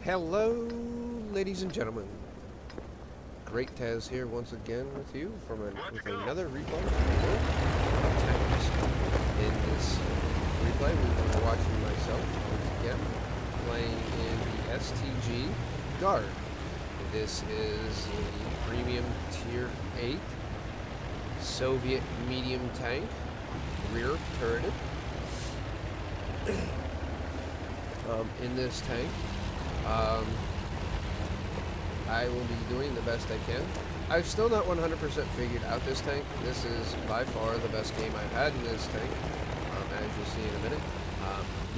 Hello, ladies and gentlemen. GreatTaz here once again with you with another replay from the world of tanks. In this replay, we were watching myself once again playing in the STG Guard. This is the premium tier 8 Soviet medium tank, rear turreted. In this tank, I will be doing the best I can. I've still not 100% figured out this tank. This is by far the best game I've had in this tank, as you'll see in a minute.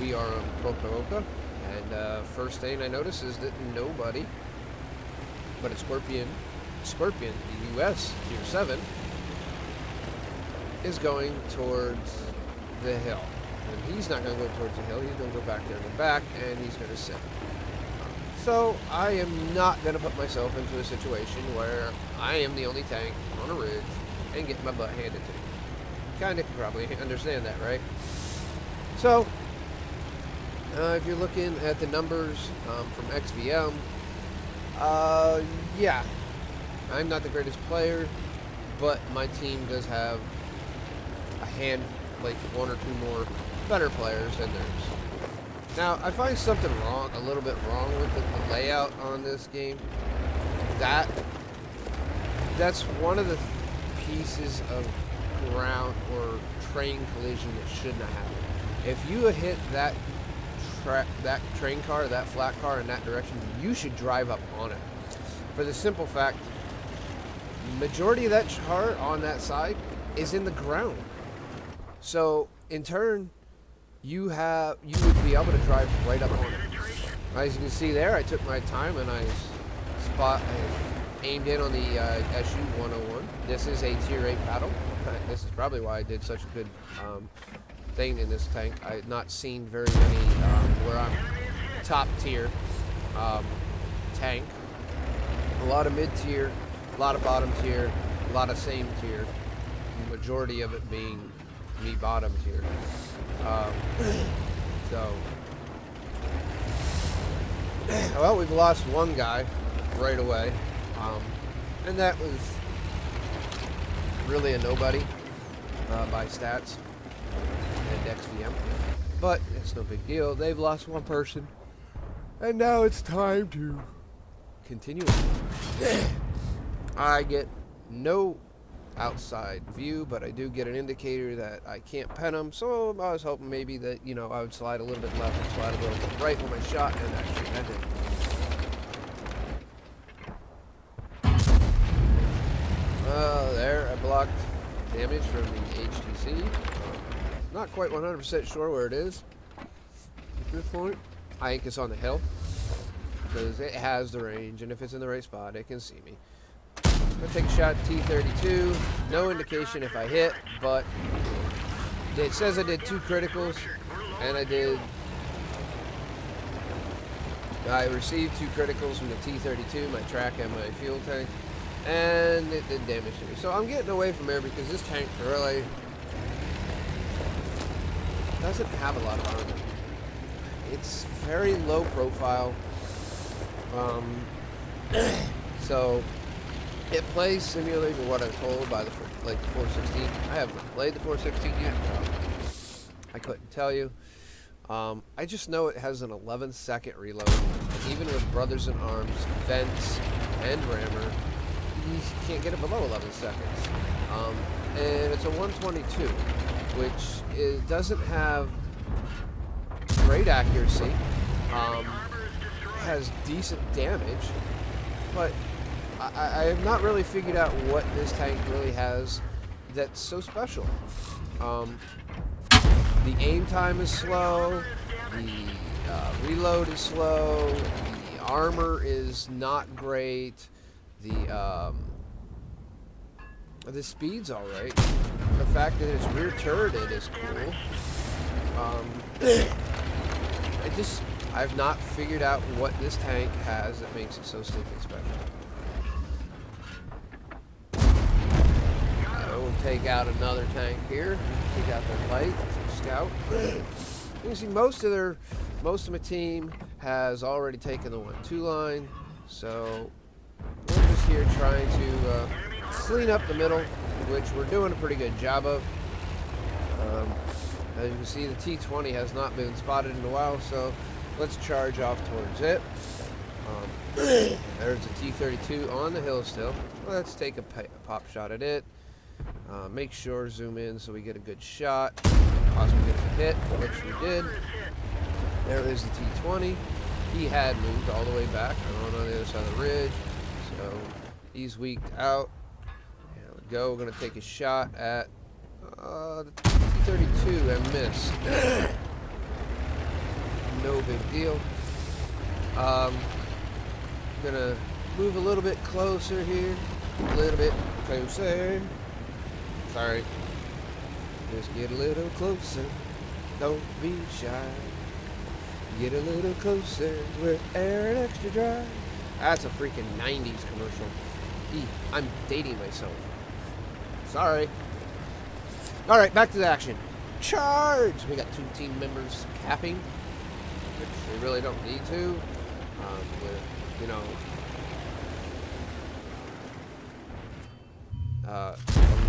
We are on Prohorovka, and first thing I notice is that nobody but a Scorpion, the US tier 7, is going towards the hill. And he's not going to go towards the hill, he's going to go back there in the back, and he's going to sit. So I am not going to put myself into a situation where I am the only tank on a ridge and get my butt handed to me. You kind of can probably understand that, right? So, if you're looking at the numbers from XVM, yeah, I'm not the greatest player, but my team does have like one or two more better players than theirs. Now, I find something wrong, a little bit wrong with the layout on this game. That's one of the pieces of ground or train collision that should not happen. If you had hit that train car, that flat car in that direction, you should drive up on it. For the simple fact, majority of that car on that side is in the ground. So, in turn, you would be able to drive right up on it. As you can see there, I took my time and I aimed in on the SU-101. This is a tier 8 battle. This is probably why I did such a good thing in this tank. I have not seen very many where I'm top tier tank. A lot of mid tier, a lot of bottom tier, a lot of same tier. The majority of it being me bottom tier. Well, we've lost one guy right away, and that was really a nobody by stats and XVM, but it's no big deal. They've lost one person, and now it's time to continue. I get no outside view, but I do get an indicator that I can't pen them, so I was hoping maybe that, you know, I would slide a little bit left and slide a little bit right with my shot, and actually I did. There, I blocked damage from the HTC. Not quite 100% sure where it is at this point. I think it's on the hill, because it has the range, and if it's in the right spot, it can see me. I'm going to take a shot at T-32. No indication if I hit, but it says I did 2 criticals, and I received 2 criticals from the T-32, my track and my fuel tank, and it did damage to me. So I'm getting away from here because this tank really doesn't have a lot of armor. It's very low profile. So it plays similarly to what I'm told by the 416. I haven't played the 416 yet. I couldn't tell you. I just know it has an 11-second reload. And even with Brothers in Arms, Vents, and Rammer, you can't get it below 11 seconds. And it's a 122, which doesn't have great accuracy. Has decent damage, but I have not really figured out what this tank really has that's so special. The aim time is slow, the reload is slow, the armor is not great, the speed's alright. The fact that it's rear turreted is cool. I've not figured out what this tank has that makes it so stinking special. I will take out another tank here. Take out their light, scout. You can see most of most of my team has already taken the 1-2 line, so we're just here trying to clean up the middle, which we're doing a pretty good job of. As you can see, the T-20 has not been spotted in a while, so let's charge off towards it. There's a T-32 on the hill still. Let's take a pop shot at it. Make sure, zoom in so we get a good shot. Possibly get a hit, which we did. There is the T-20. He had moved all the way back on the other side of the ridge, so he's weaked out. There we go. We're going to take a shot at the T-32 and miss. No big deal. Gonna move a little bit closer here. A little bit closer. Sorry. Just get a little closer. Don't be shy. Get a little closer. We're airing extra dry. That's a freaking 90s commercial. I'm dating myself. Sorry. Alright, back to the action. Charge! We got 2 team members capping, which we really don't need to. With, you know,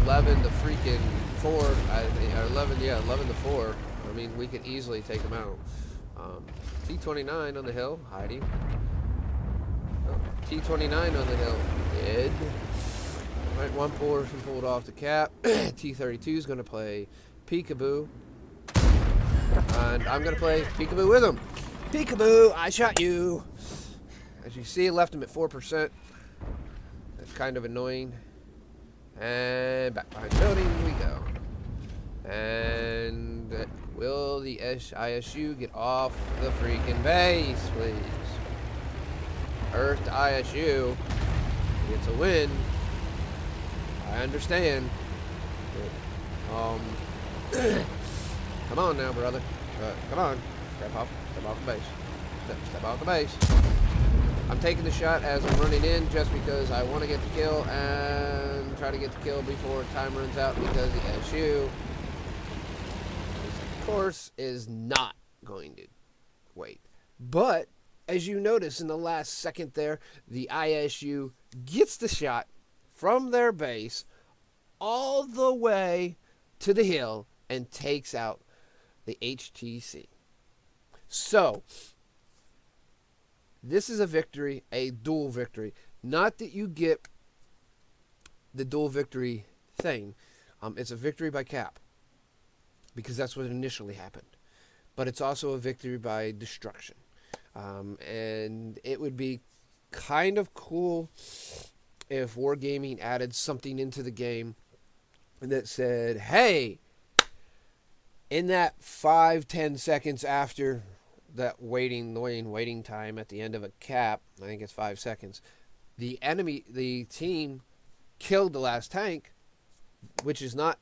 11 to freaking 4. 11 to 4. I mean, we could easily take them out. T-29 on the hill, hiding. Oh, T-29 on the hill, dead. Right, one portion pulled off the cap. T-32 is going to play peekaboo. And I'm going to play peekaboo with him. Peekaboo, I shot you. As you see, left him at 4%. That's kind of annoying. And back behind the building we go. And will the ISU get off the freaking base, please? Earth to ISU. It's a win. I understand. Come on now, brother. Come on. Step off the base. Step off the base. I'm taking the shot as I'm running in just because I want to get the kill and try to get the kill before time runs out, because the SU, of course, is not going to wait. But as you notice in the last second there, the ISU gets the shot from their base all the way to the hill and takes out the HTC. So, this is a victory, a dual victory. Not that you get the dual victory thing. It's a victory by cap, because that's what initially happened. But it's also a victory by destruction. And it would be kind of cool if Wargaming added something into the game that said, hey, in that 5-10 seconds after that waiting time at the end of a cap, I think it's 5 seconds, the team killed the last tank, which is not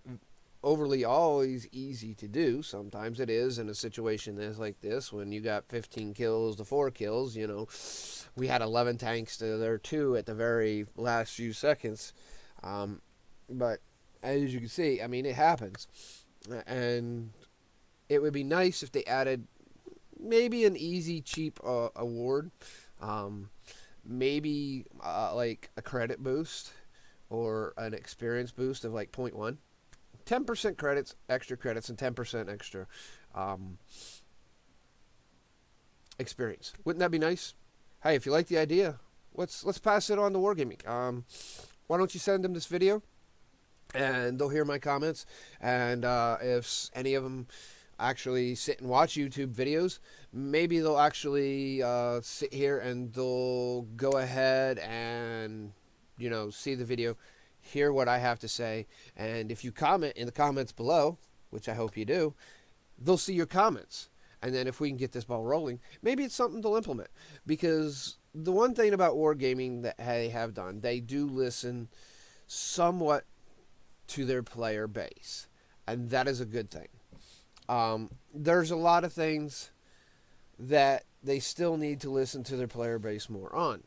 overly always easy to do. Sometimes it is in a situation that's like this, when you got 15 kills to 4 kills. You know, we had 11 tanks to their 2 at the very last few seconds. But as you can see, I mean, it happens. And it would be nice if they added maybe an easy, cheap award. Maybe like a credit boost or an experience boost of like 0.1. 10% credits, extra credits, and 10% extra experience. Wouldn't that be nice? Hey, if you like the idea, let's pass it on to Wargaming. Why don't you send them this video, and they'll hear my comments. And if any of them actually sit and watch YouTube videos, maybe they'll actually sit here and they'll go ahead and, you know, see the video, hear what I have to say, and if you comment in the comments below, which I hope you do, they'll see your comments. And then if we can get this ball rolling, maybe it's something to implement. Because the one thing about Wargaming that they have done, they do listen somewhat to their player base, and that is a good thing. There's a lot of things that they still need to listen to their player base more on.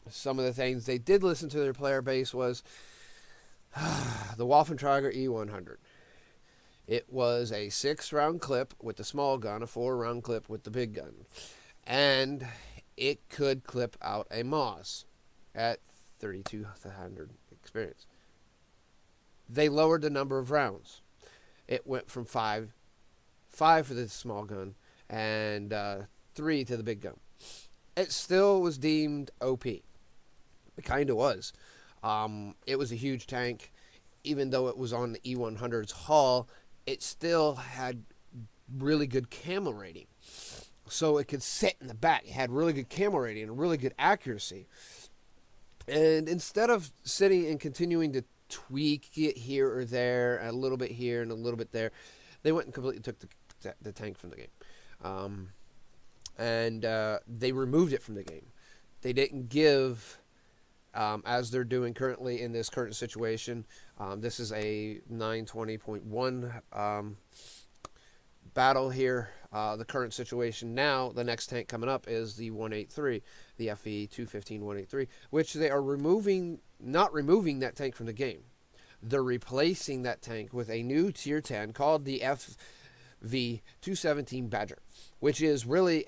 Some of the things they did listen to their player base was the Waffentrager E100. It was a 6-round clip with the small gun, a 4-round clip with the big gun. And it could clip out a Moss at 3,200 experience. They lowered the number of rounds. It went from 5 for the small gun, and 3 to the big gun. It still was deemed OP. It kind of was. It was a huge tank. Even though it was on the E100's hull, it still had really good camo rating. So it could sit in the back. It had really good camo rating and really good accuracy. And instead of sitting and continuing to tweak it here or there, a little bit here and a little bit there, they went and completely took the tank from the game. And they removed it from the game. They didn't give, as they're doing currently in this current situation, this is a 920.1 battle here. The current situation now, the next tank coming up is the 183, the FE 215-183, which they are not removing that tank from the game. They're replacing that tank with a new tier 10 called the FV 217 Badger, which is really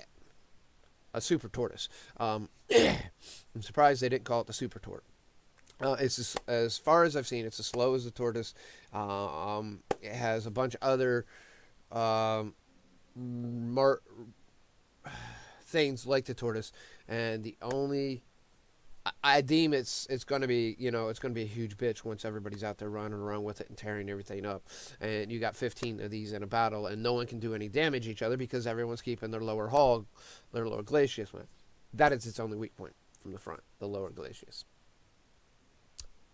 a super tortoise. I'm surprised they didn't call it the super tort. It's just, as far as I've seen, it's as slow as the tortoise. It has a bunch of other things like the tortoise, and the only I deem it's going to be, it's going to be a huge bitch once everybody's out there running around with it and tearing everything up, and you got 15 of these in a battle, and no one can do any damage each other because everyone's keeping their lower hull, their lower glacis. That is its only weak point from the front, the lower glacis.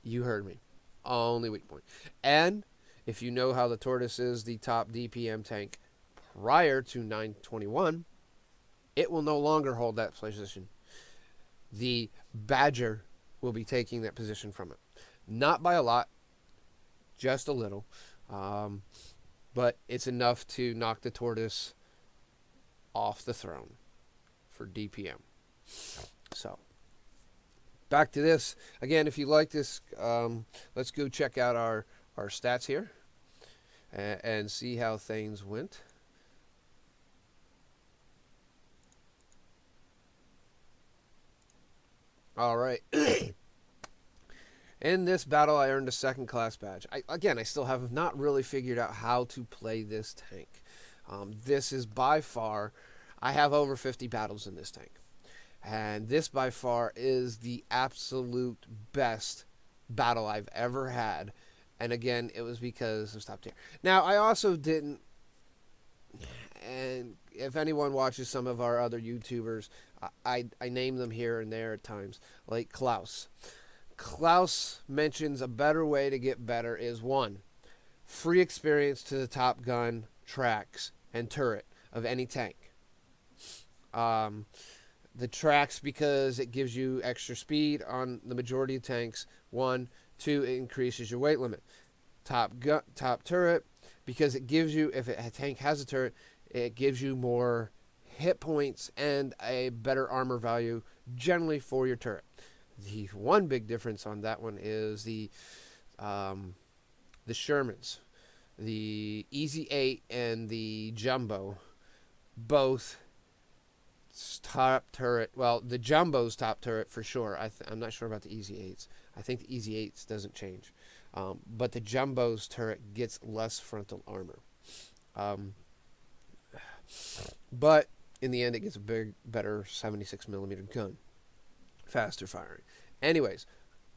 You heard me. Only weak point. And if you know how the tortoise is the top DPM tank prior to 921, it will no longer hold that position. The Badger will be taking that position from it. Not by a lot, just a little. But it's enough to knock the tortoise off the throne for DPM. So, back to this. Again, if you like this, let's go check out our stats here and see how things went. All right. In this battle, I earned a 2nd class badge. I still have not really figured out how to play this tank. This is by far, I have over 50 battles in this tank. And this by far is the absolute best battle I've ever had. And again, it was because of top tier. Now, I also didn't, and if anyone watches some of our other YouTubers, I name them here and there at times, like Klaus. Klaus mentions a better way to get better is 1, free experience to the Top Gun tracks and turret of any tank. The tracks, because it gives you extra speed on the majority of tanks. 1, 2, it increases your weight limit. Top turret, because it gives you, if a tank has a turret, it gives you more hit points and a better armor value generally for your turret. The one big difference on that one is the Shermans, the Easy 8 and the Jumbo, both top turret. Well, the Jumbo's top turret for sure. I'm not sure about the Easy 8s. I think the Easy 8s doesn't change, but the Jumbo's turret gets less frontal armor. But in the end, it gets a better 76mm gun. Faster firing. Anyways,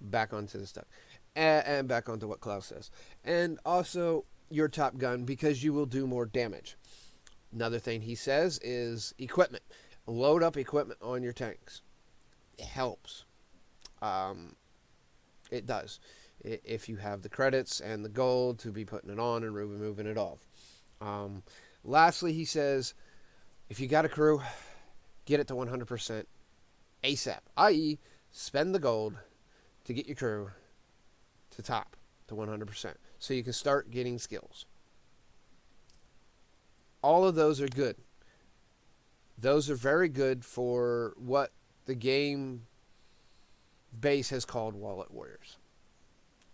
back onto the stuff. And back onto what Klaus says. And also, your Top Gun, because you will do more damage. Another thing he says is equipment. Load up equipment on your tanks. It helps. It does. If you have the credits and the gold to be putting it on and removing it off. Lastly, he says, if you got a crew, get it to 100% ASAP. I.e., spend the gold to get your crew to top to 100%. So you can start getting skills. All of those are good. Those are very good for what the game base has called wallet warriors.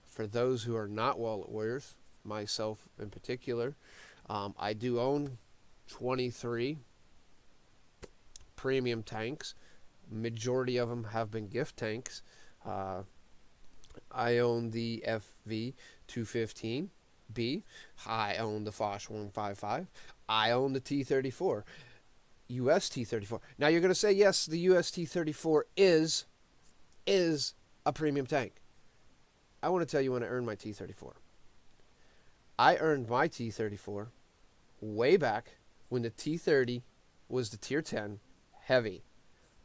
For those who are not wallet warriors, myself in particular. I do own 23 premium tanks. Majority of them have been gift tanks. I own the FV 215B. I own the Foch 155. I own the T-34. US T-34. Now you're going to say, yes, the US T-34 is a premium tank. I want to tell you when I earned my T-34. I earned my T-34 way back when the T-30 was the Tier 10 heavy,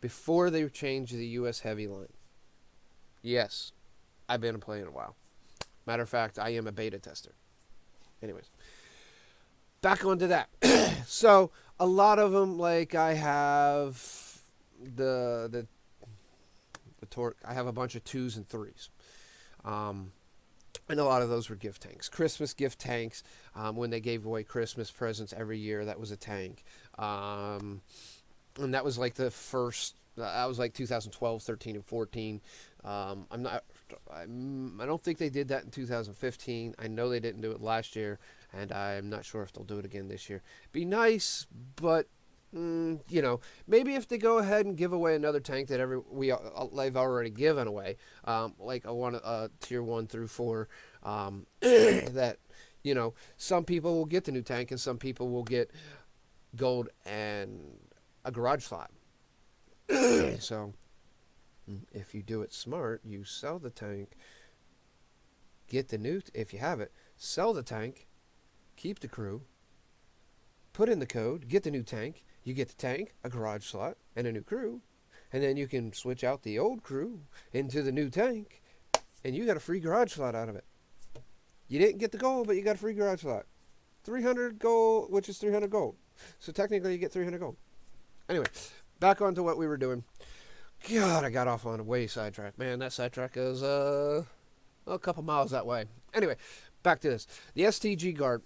before they changed the US heavy line. Yes, I've been playing a while. Matter of fact, I am a beta tester. Anyways, back onto that. So a lot of them, like I have the torque. I have a bunch of 2s and 3s. And a lot of those were gift tanks. Christmas gift tanks. When they gave away Christmas presents every year, that was a tank. And that was like the first. That was like 2012, 13, and 14. I don't think they did that in 2015. I know they didn't do it last year, and I'm not sure if they'll do it again this year. Be nice, but maybe if they go ahead and give away another tank that they've already given away, like a tier 1 through 4, that some people will get the new tank and some people will get gold and a garage slot. So if you do it smart, you sell the tank, get the new, if you have it, sell the tank, keep the crew, put in the code, get the new tank. You get the tank, a garage slot, and a new crew, and then you can switch out the old crew into the new tank, and you got a free garage slot out of it. You didn't get the gold, but you got a free garage slot. 300 gold, which is 300 gold. So technically you get 300 gold. Anyway, back onto what we were doing. God, I got off on a way sidetrack. Man, that sidetrack is a couple miles that way. Anyway, back to this. The STG Guard.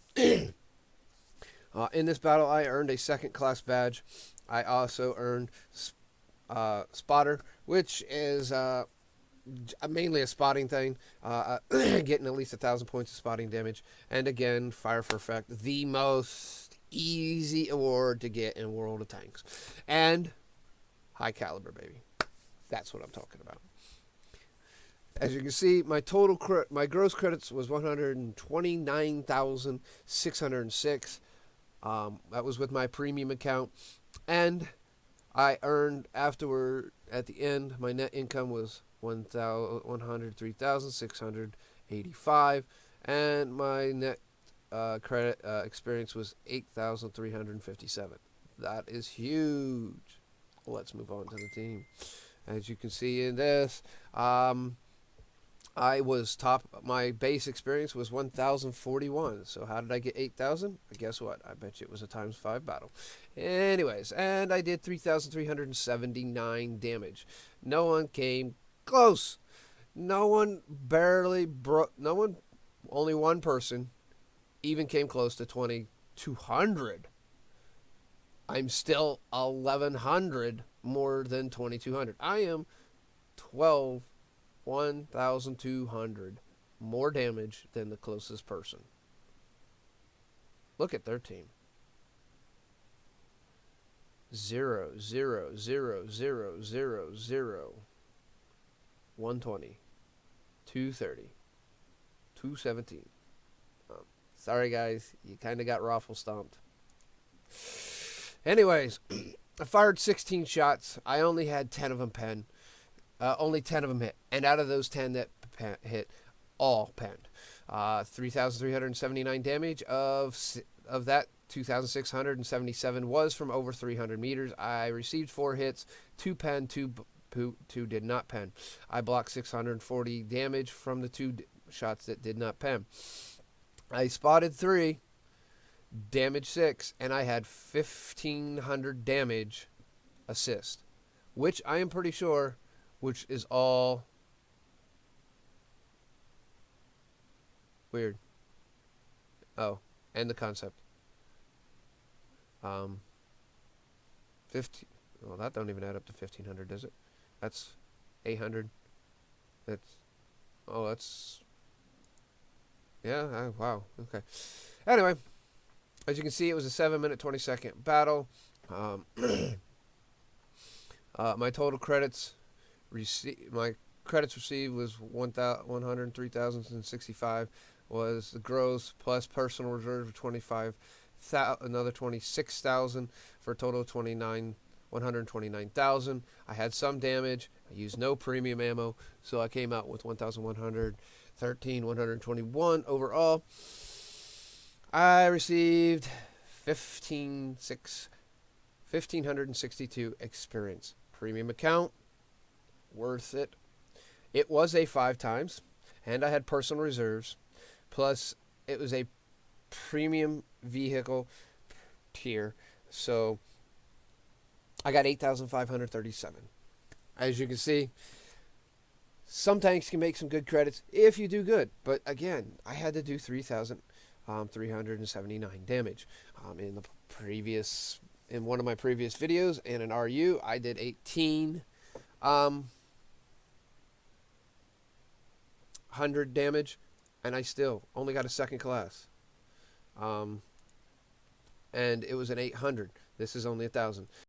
In this battle, I earned a 2nd class badge. I also earned Spotter, which is mainly a spotting thing, getting at least 1,000 points of spotting damage. And again, Fire for Effect, the most easy award to get in World of Tanks. And high caliber, baby. That's what I'm talking about. As you can see, my gross credits was 129,606. That was with my premium account, and I earned afterward, at the end, my net income was 103,685, and my net credit experience was 8,357. That is huge. Let's move on to the team. As you can see in this, I was top. My base experience was 1,041. So how did I get 8,000? Guess what? I bet you it was a × 5 battle. Anyways, and I did 3,379 damage. No one came close. No one barely broke. No one. Only one person even came close to 2,200. I'm still 1,100 more than 2,200. I am 1,200 more damage than the closest person. Look at their team. 0, 0, 0, 0, 0, 0. 120. 230. 217. Sorry, guys. You kind of got raffle stomped. Anyways, I fired 16 shots. I only had 10 of them penned. Only 10 of them hit. And out of those 10 that hit, all penned. 3,379 damage. Of that, 2,677 was from over 300 meters. I received 4 hits, 2 penned, 2 did not pen. I blocked 640 damage from the 2 shots that did not pen. I spotted 3, damage 6, and I had 1,500 damage assist, which I am pretty sure, which is all weird. Oh, and the concept. 50. Well, that don't even add up to 1,500, does it? That's 800. That's Yeah, wow. Okay. Anyway, as you can see, it was a 7-minute 20-second battle. Um, my total credits my credits received was 103,065 was the gross, plus personal reserve of 25, another 26,000 for a total of 129,000. I had some damage. I used no premium ammo, so I came out with 1,113, 121 overall. I received 1,562 experience. Premium account, worth it. It was a 5 times, and I had personal reserves, plus it was a premium vehicle tier, so I got 8,537. As you can see, some tanks can make some good credits if you do good, but again, I had to do 3,379 damage. In one of my previous videos, in an RU, I did 1,800 damage, and I still only got a second class. And it was an 800. This is only 1,000.